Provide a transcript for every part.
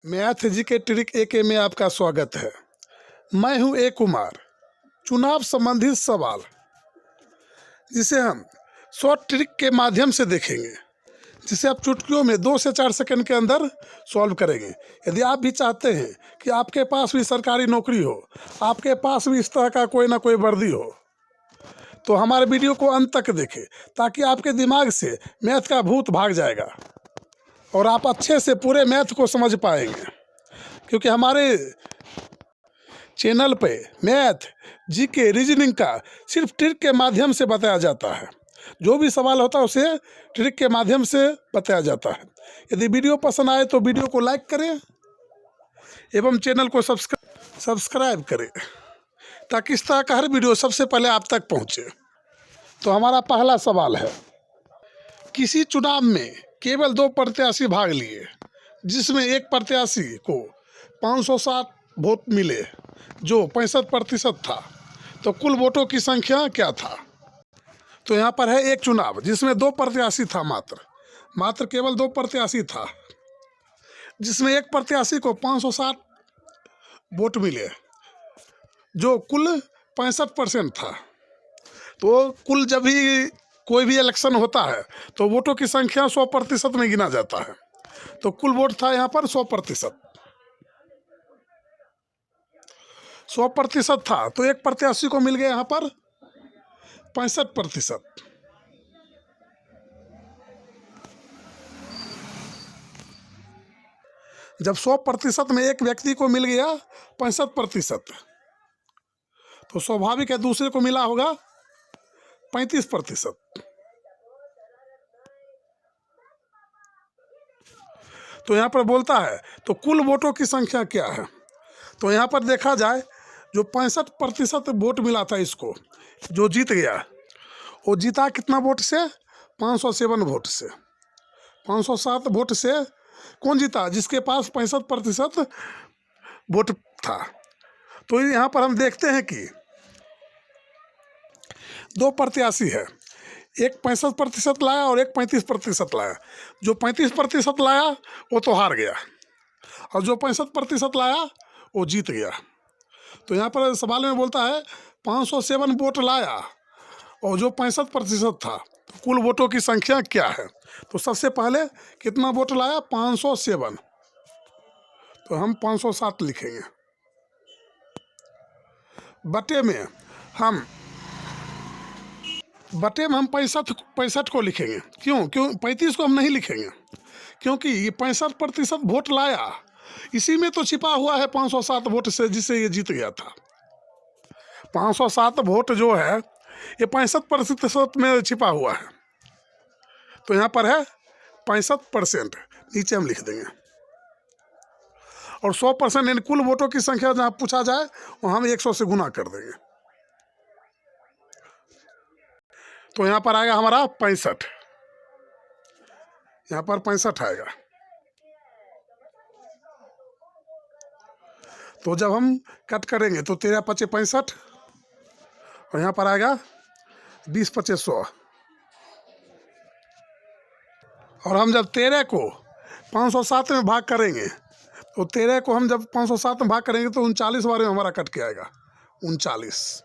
Math जी के trick एके में आपका स्वागत है। मैं हूं ए कुमार। चुनाव संबंधित सवाल जिसे हम शॉर्ट ट्रिक के माध्यम से देखेंगे, जिसे आप चुटकियों में 2 से 4 सेकंड के अंदर सॉल्व करेंगे। यदि आप भी चाहते हैं कि आपके पास भी सरकारी नौकरी हो, आपके पास भी इस तरह का कोई ना कोई वर्दी हो, तो हमारे वीडियो को अंत तक देखें, ताकि आपके दिमाग से मैथ का भूत भाग जाएगा और आप अच्छे से पूरे मैथ को समझ पाएंगे। क्योंकि हमारे चैनल पे मैथ, जीके, रीजनिंग का सिर्फ ट्रिक के माध्यम से बताया जाता है। जो भी सवाल होता है उसे ट्रिक के माध्यम से बताया जाता है। यदि वीडियो पसंद आए तो वीडियो को लाइक करें एवं चैनल को सब्सक्राइब करें, ताकि इस तरह का हर वीडियो सबसे पहले आप तक पहुंचे। तो हमारा पहला सवाल है, किसी चुनाव में केवल 2 प्रत्याशी भाग लिए, जिसमें एक प्रत्याशी को 560 वोट मिले, जो 65% था, तो कुल वोटों की संख्या क्या था? तो यहाँ पर है एक चुनाव जिसमें 2 प्रत्याशी था, मात्र केवल 2 प्रत्याशी था, जिसमें एक प्रत्याशी को 560 वोट मिले, जो कुल 65% था। तो कुल जब भी कोई भी इलेक्शन होता है तो वोटों की संख्या 100% में गिना जाता है। तो कुल वोट था यहाँ पर 100%। 100% था तो एक प्रत्याशी को मिल गया यहाँ पर 65%। जब 100% में एक व्यक्ति को मिल गया 65%, तो स्वाभाविक है दूसरे को मिला होगा 35%। तो यहाँ पर बोलता है तो कुल वोटों की संख्या क्या है? तो यहाँ पर देखा जाए, जो 65% वोट मिला था इसको, जो जीत गया, वो जीता कितना वोट से? 507 वोट से। 507 वोट से कौन जीता? जिसके पास 65% वोट था। तो यहाँ पर हम देखते हैं कि 2 प्रत्याशी है, एक 65% लाया और एक 35% लाया। जो 35% लाया वो तो हार गया, और जो 65% लाया वो जीत गया। तो यहाँ पर सवाल में बोलता है 507 वोट लाया और जो 65% था, तो कुल वोटों की संख्या क्या है? तो सबसे पहले कितना वोट लाया? 507। तो हम 507 लिखेंगे। बटे में हम 65 को लिखेंगे। क्यों 35 को हम नहीं लिखेंगे? क्योंकि ये 65% वोट लाया, इसी में तो छिपा हुआ है 507 वोट से, जिससे ये जीत गया था। 507 वोट जो है ये 65% में छिपा हुआ है। तो यहाँ पर है 65%, नीचे हम लिख देंगे। और 100% यानी कुल वोटों की संख्या जहाँ पूछा जाए वहाँ हम 100 से गुना कर देंगे। तो यहाँ पर आएगा हमारा 65। यहाँ पर 65 आएगा। तो जब हम कट करेंगे तो 13 × 5 = 65, और यहाँ पर आएगा 20 × 5 = 100। और हम जब 13 को 507 में भाग करेंगे, तो 13 को हम जब 507 में भाग करेंगे तो 39 बार में हमारा कट के आएगा 39।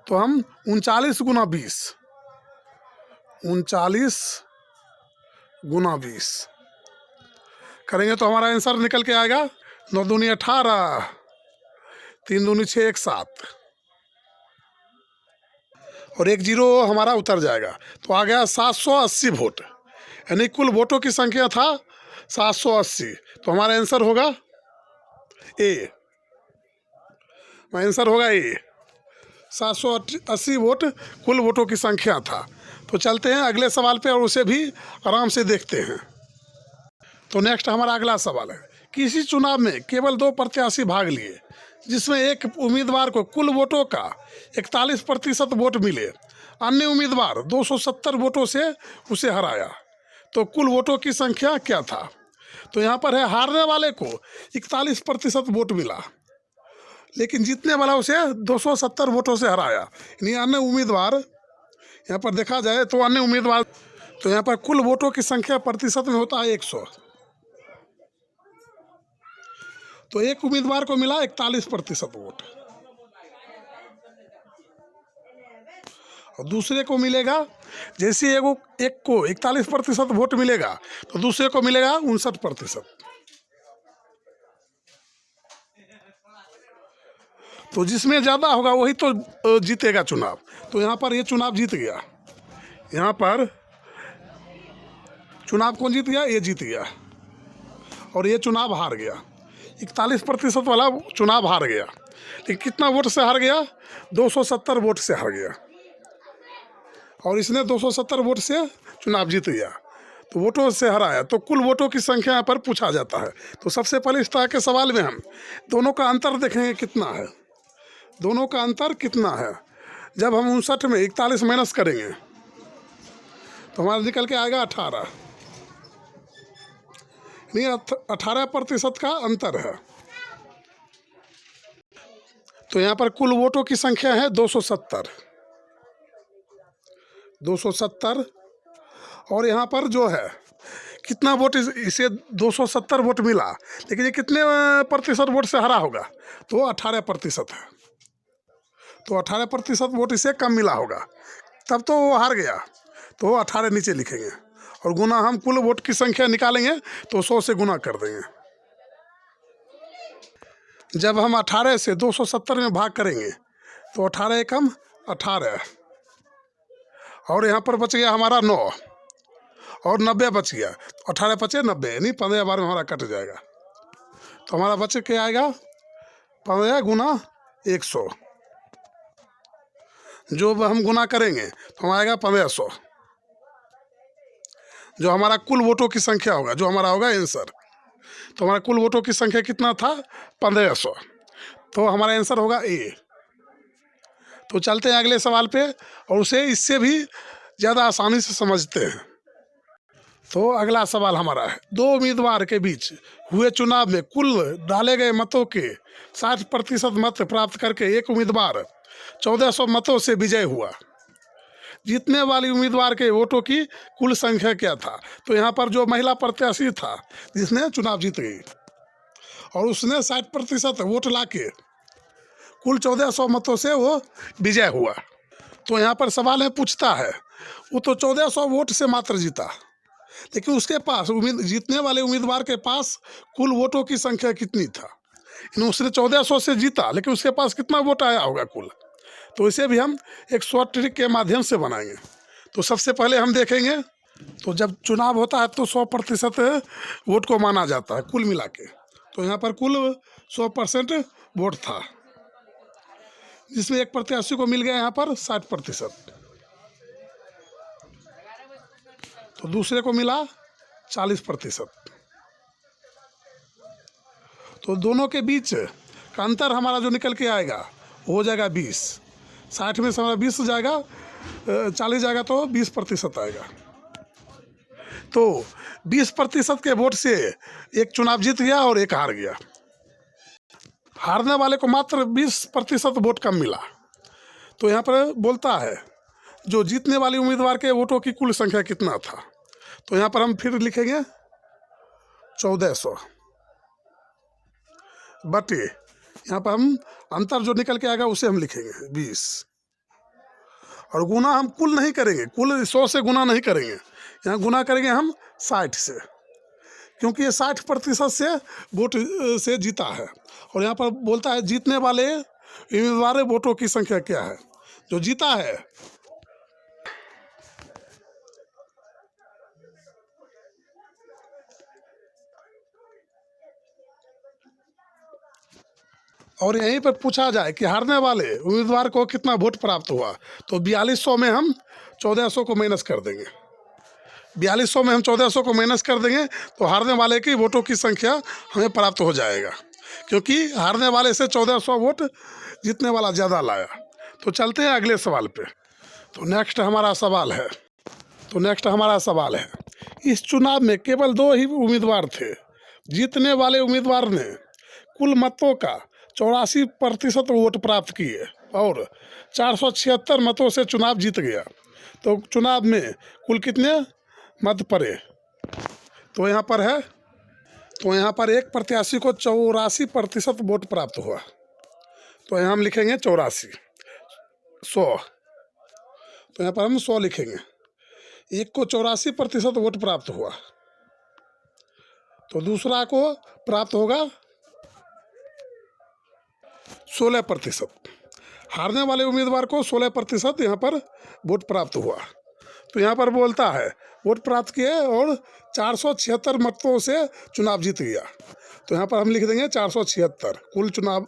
तो हम 39 × 20, 39 × 20 करेंगे तो हमारा आंसर निकल के आएगा 9 दूनी 18, 3 दूनी 6, 1 7, और 1 0 हमारा उतर जाएगा। तो आ गया 780 वोट, यानी कुल वोटों की संख्या था 780। तो हमारा आंसर होगा ए। आंसर होगा ए। 780 वोट कुल वोटों की संख्या था। तो चलते हैं अगले सवाल पे और उसे भी आराम से देखते हैं। तो नेक्स्ट हमारा अगला सवाल है, किसी चुनाव में केवल 2 प्रत्याशी भाग लिए, जिसमें एक उम्मीदवार को कुल वोटों का 41% वोट मिले, अन्य उम्मीदवार 270 वोटों से उसे हराया, तो कुल वोटों की संख्या क्या था? तो यहाँ पर है हारने वाले को 41% वोट मिला, लेकिन जीतने वाला उसे 270 वोटों से हराया, यानी अन्य उम्मीदवार, यहाँ पर देखा जाए तो अन्य उम्मीदवार, तो यहाँ पर कुल वोटों की संख्या प्रतिशत में होता है 100। तो एक उम्मीदवार को मिला 41% वोट, और दूसरे को मिलेगा, जैसे एक को 41% वोट मिलेगा तो दूसरे को मिलेगा 59%। तो जिसमें ज़्यादा होगा वही तो जीतेगा चुनाव। तो यहाँ पर ये चुनाव जीत गया, यहाँ पर चुनाव कौन जीत गया? ये जीत गया, और ये चुनाव हार गया। 41% वाला चुनाव हार गया, लेकिन कितना वोट से हार गया? 270 वोट से हार गया, और इसने 270 वोट से चुनाव जीत गया। तो वोटों से हराया, तो कुल वोटों की संख्या यहाँ पर पूछा जाता है। तो सबसे पहले इस तरह के सवाल में हम दोनों का अंतर देखेंगे कितना है, दोनों का अंतर कितना है। जब हम 59 में 41 माइनस करेंगे तो हमारा निकल के आएगा 18, नहीं 18% का अंतर है। तो यहाँ पर कुल वोटों की संख्या है 270, और यहाँ पर जो है कितना वोट इसे 270 वोट मिला, लेकिन ये कितने प्रतिशत वोट से हरा होगा? तो 18% है। तो 18% वोट इसे कम मिला होगा, तब तो वो हार गया। तो 18 नीचे लिखेंगे, और गुना हम कुल वोट की संख्या निकालेंगे तो 100 से गुना कर देंगे। जब हम 18 से 270 में भाग करेंगे तो 18 एकम 18, और यहाँ पर बच गया हमारा 9, और 90 बच गया। 18 पचे 90, यानी 15 बार में हमारा कट जाएगा। तो हमारा बच के आएगा 15 गुना 100, जो हम गुना करेंगे तो हमारा आएगा 1500, जो हमारा कुल वोटों की संख्या होगा, जो हमारा होगा आंसर। तो हमारा कुल वोटों की संख्या कितना था? 1500। तो हमारा आंसर होगा ए। तो चलते हैं अगले सवाल पे, और उसे इससे भी ज़्यादा आसानी से समझते हैं। तो अगला सवाल हमारा है, दो उम्मीदवार के बीच हुए चुनाव में कुल डाले गए मतों के 60% मत प्राप्त करके एक उम्मीदवार 1400 मतों से विजय हुआ। जीतने वाली उम्मीदवार के वोटों की कुल संख्या क्या था? तो यहाँ पर जो महिला प्रत्याशी था जिसने चुनाव जीत गई, और उसने 60% वोट लाके कुल 1400 मतों से वो विजय हुआ। तो यहाँ पर सवाल में पूछता है, वो तो 1400 वोट से मात्र जीता, लेकिन उसके पास जीतने वाले उम्मीदवार के पास कुल वोटों की संख्या कितनी था? उसने 1400 से जीता, लेकिन उसके पास कितना वोट आया होगा कुल? तो इसे भी हम एक शॉर्ट ट्रिक के माध्यम से बनाएंगे। तो सबसे पहले हम देखेंगे, तो जब चुनाव होता है तो 100% वोट को माना जाता है कुल मिला के। तो यहाँ पर कुल 100% वोट था, जिसमें एक प्रत्याशी को मिल गया यहाँ पर 60%, तो दूसरे को मिला 40%। तो दोनों के बीच का अंतर हमारा जो निकल के आएगा हो जाएगा 20। 60 में से हमारा 20 जाएगा, 40 जाएगा तो 20% आएगा। तो 20% के वोट से एक चुनाव जीत गया और एक हार गया। हारने वाले को मात्र 20% वोट कम मिला। तो यहाँ पर बोलता है जो जीतने वाली उम्मीदवार के वोटों की कुल संख्या कितना था? तो यहाँ पर हम फिर लिखेंगे 1400 बटे, यहाँ पर हम अंतर जो निकल के आएगा उसे हम लिखेंगे 20, और गुना हम कुल नहीं करेंगे, कुल 100 से गुना नहीं करेंगे, यहाँ गुना करेंगे हम 60 से, क्योंकि ये 60% से वोट से जीता है। और यहाँ पर बोलता है जीतने वाले उम्मीदवार वोटों की संख्या क्या है? जो जीता है और यहीं पर पूछा जाए कि हारने वाले उम्मीदवार को कितना वोट प्राप्त हुआ, तो 4200 में हम 1400 को माइनस कर देंगे। 4200 में हम 1400 को माइनस कर देंगे तो हारने वाले की वोटों की संख्या हमें प्राप्त हो जाएगा, क्योंकि हारने वाले से 1400 वोट जीतने वाला ज़्यादा लाया। तो चलते हैं अगले सवाल पे। तो नेक्स्ट हमारा सवाल है, इस चुनाव में केवल 2 ही उम्मीदवार थे। जीतने वाले उम्मीदवार ने कुल मतों का 84% वोट प्राप्त किए और 476 मतों से चुनाव जीत गया। तो चुनाव में कुल कितने मत पड़े? तो यहाँ पर है तो यहाँ पर एक प्रत्याशी को 84% वोट प्राप्त हुआ। तो यहाँ हम लिखेंगे 84, 100। तो यहाँ पर हम 100 लिखेंगे। एक को 84% वोट प्राप्त हुआ, तो दूसरा को प्राप्त होगा 16%। हारने वाले उम्मीदवार को 16% यहाँ पर वोट प्राप्त हुआ। तो यहाँ पर बोलता है वोट प्राप्त किए और 476 मतों से चुनाव जीत गया। तो यहाँ पर हम लिख देंगे 476। कुल चुनाव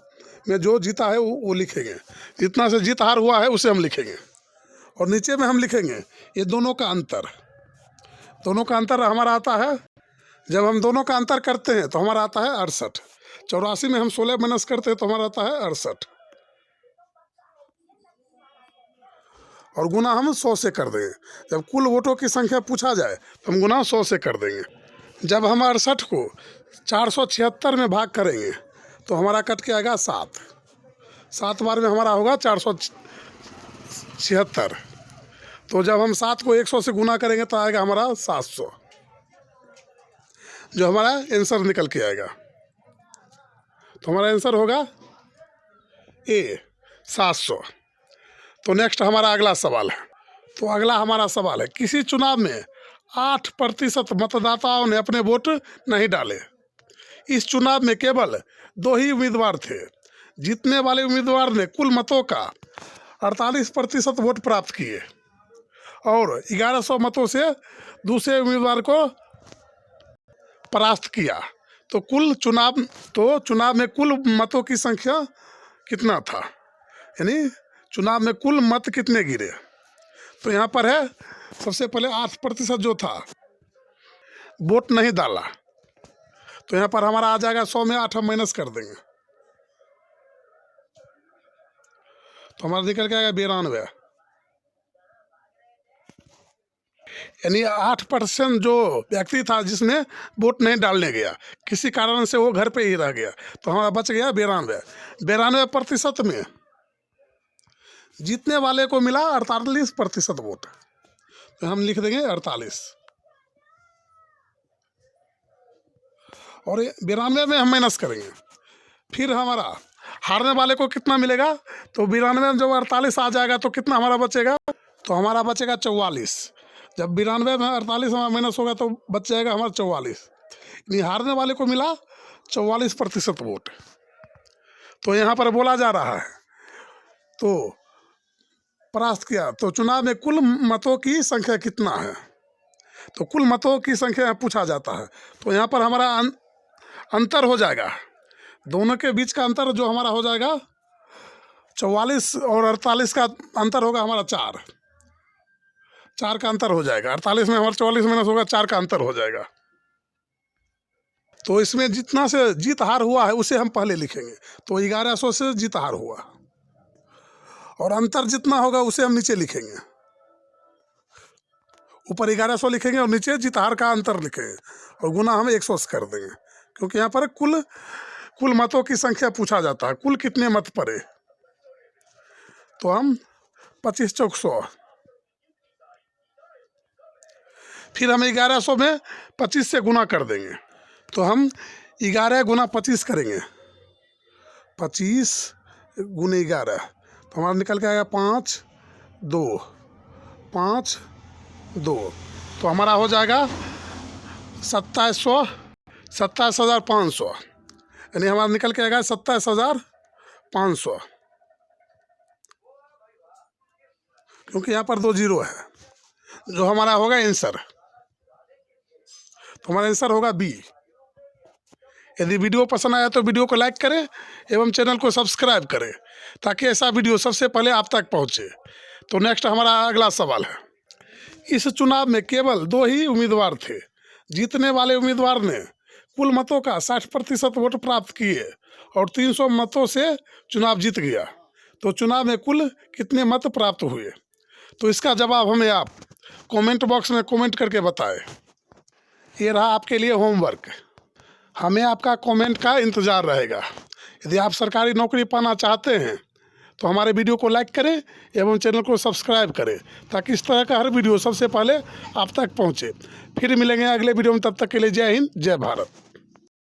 में जो जीता है वो लिखेंगे, जितना से जीत हार हुआ है उसे हम लिखेंगे। और नीचे में हम लिखेंगे ये दोनों का अंतर। दोनों का अंतर हमारा आता है, जब हम दोनों का अंतर करते हैं तो हमारा आता है 68। 84 में हम 16 माइनस करते हैं तो हमारा आता है 68, और गुना हम 100 से कर देंगे। जब कुल वोटों की संख्या पूछा जाए तो हम गुना 100 से कर देंगे। जब हम 68 को 476 में भाग करेंगे तो हमारा कट के आएगा 7। 7 बार में हमारा होगा 476। तो जब हम 7 को 100 से गुना करेंगे तो आएगा हमारा 700, जो हमारा आंसर निकल के आएगा। तो हमारा आंसर होगा ए, 700। तो नेक्स्ट हमारा अगला सवाल है। तो अगला हमारा सवाल है, किसी चुनाव में 8% मतदाताओं ने अपने वोट नहीं डाले। इस चुनाव में केवल 2 ही उम्मीदवार थे। जीतने वाले उम्मीदवार ने कुल मतों का 48% वोट प्राप्त किए और 1100 मतों से दूसरे उम्मीदवार को परास्त किया। तो चुनाव में कुल मतों की संख्या कितना था, यानी चुनाव में कुल मत कितने गिरे। तो यहाँ पर है सबसे पहले 8% जो था वोट नहीं डाला। तो यहाँ पर हमारा आ जाएगा 100 में 8 हम माइनस कर देंगे तो हमारा निकल के आएगा 92। यानी 8% जो व्यक्ति था जिसने वोट नहीं डालने गया, किसी कारण से वो घर पे ही रह गया, तो हमारा बच गया 92। 92% में जीतने वाले को मिला 48% वोट। तो हम लिख देंगे 48, और 92 में हम माइनस करेंगे। फिर हमारा हारने वाले को कितना मिलेगा, तो 92 में जब 48 आ जाएगा तो कितना हमारा बचेगा, तो हमारा बचेगा 44। जब 92 में 48 हमारा माइनस होगा तो बच जाएगा हमारा 44। यानी हारने वाले को मिला 44% वोट। तो यहाँ पर बोला जा रहा है तो परास्त किया। तो चुनाव में कुल मतों की संख्या कितना है, तो कुल मतों की संख्या पूछा जाता है। तो यहाँ पर हमारा अंतर हो जाएगा, दोनों के बीच का अंतर जो हमारा हो जाएगा 44 और 48 का अंतर होगा हमारा 4 का अंतर हो जाएगा। 48 में हमारा 44 माइनस होगा, 4 का अंतर हो जाएगा। तो इसमें जितना से जीत हार हुआ है उसे हम पहले लिखेंगे। तो 1100 से जीत हार हुआ, और अंतर जितना होगा उसे हम नीचे लिखेंगे। ऊपर 1100 लिखेंगे और नीचे जीत हार का अंतर लिखेंगे, और गुना हम 100 से कर देंगे, क्योंकि यहाँ पर कुल मतों की संख्या पूछा जाता है, कुल कितने मत पड़े। तो हम 25 चौक 100, फिर हम 1100 में 25 से गुना कर देंगे। तो हम 11 गुना 25 करेंगे, 25 गुने 11, तो हमारा निकल के आएगा 5 2 5 2। तो हमारा हो जाएगा 27,500, यानी हमारा निकल के आएगा 27,500, क्योंकि यहाँ पर 2 जीरो है, जो हमारा होगा आंसर। तो हमारा आंसर होगा बी। यदि वीडियो पसंद आया तो वीडियो को लाइक करें एवं चैनल को सब्सक्राइब करें, ताकि ऐसा वीडियो सबसे पहले आप तक पहुंचे। तो नेक्स्ट हमारा अगला सवाल है, इस चुनाव में केवल 2 ही उम्मीदवार थे। जीतने वाले उम्मीदवार ने कुल मतों का 60% वोट प्राप्त किए और 300 मतों से चुनाव जीत गया। तो चुनाव में कुल कितने मत प्राप्त हुए। तो इसका जवाब हमें आप कमेंट बॉक्स में कमेंट करके बताएं। ये रहा आपके लिए होमवर्क, हमें आपका कमेंट का इंतज़ार रहेगा। यदि आप सरकारी नौकरी पाना चाहते हैं तो हमारे वीडियो को लाइक करें एवं चैनल को सब्सक्राइब करें, ताकि इस तरह का हर वीडियो सबसे पहले आप तक पहुंचे। फिर मिलेंगे अगले वीडियो में, तब तक के लिए जय हिंद, जय भारत।